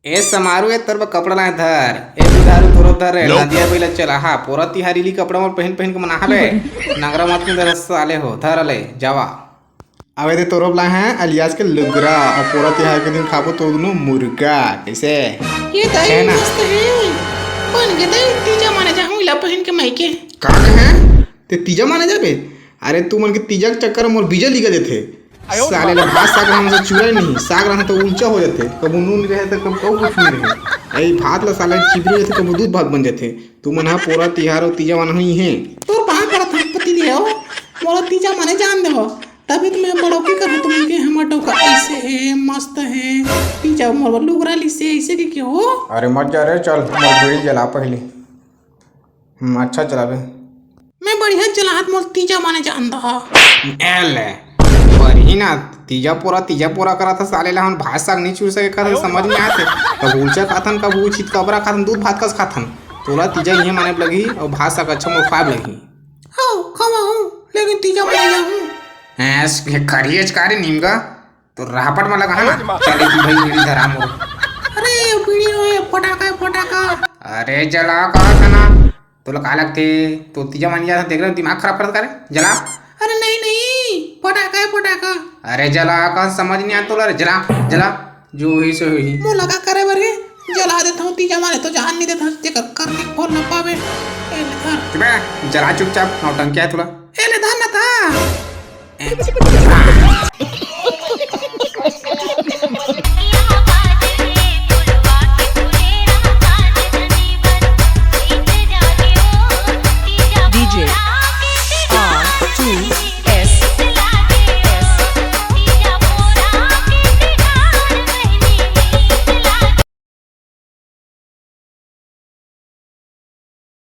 ए समारू ए तोर कपड़ा लाए धर ए बुधारू तोरो धर नदिया बेला चला हा पोरा तिहारी ली कपड़ा मोर पहन पहन के मना हबे नगरा मत के दरस साले हो धर ले जावा अबे ते तोरो ला है अलियास के लुगरा और पोरा तिहार के दिन खाबो तो दोनों मुर्गा कैसे ये दाई मस्त है बन के दाई तीजा माने जाऊं ला पहन के मायके का है ते तीजा माने जाबे अरे तू मन के तीजा के चक्कर मोर बीजा लिगा देथे साले ला भात साग हमसे चुराई नहीं साग रहना तो ऊंचा हो जाते कब नून रहे तो कब कुछ नहीं रहे ऐ भात ला साले चिबरी रहते कब दूध भात बन जाते तू मन हा पूरा तिहार और तीजा मन ही है तोर बाहर कर था पति लियो मोर तीजा माने जान दे हो तभी तो मैं बड़ो की कर तुम के हमाटो का ऐसे है मस्त है तीजा मोर लुगरा ली से ऐसे के हो अरे मत जा रे चल मोर बीड़ी जला पहले अच्छा चलावे मैं बढ़िया चला हाथ मोर तीजा माने जान दा एल ही ना तीजा पूरा करा था साले ला हम भात साग नहीं चूर सके खातन समझ नहीं आते कब ऊंचा खातन कब ऊ छित कबरा खातन दूध भात कस खातन तोला तीजा ये माने लगी और भात साग अच्छा मोर खाब लगी हो खावा हूं लेकिन तीजा माने जाऊं ऐस खरियज कारे नीमगा तो राहपट में लगा ना चले की भाई मेरी धरा मोर अरे बीड़ी ओए फटाका अरे जला कहा था ना तोला का लगते तो तीजा मान जा देख रहे दिमाग खराब कर करे जला अरे नहीं फटाका अरे जला का समझ नहीं आता तोला जला जो ही सो ही मो लगा करे बरे जला देता हूं तीजा माने तो जान नहीं देता ते कर के फोन न पावे ए ले धर बे जला चुपचाप नौटंकी है तोला ए ले धर ना था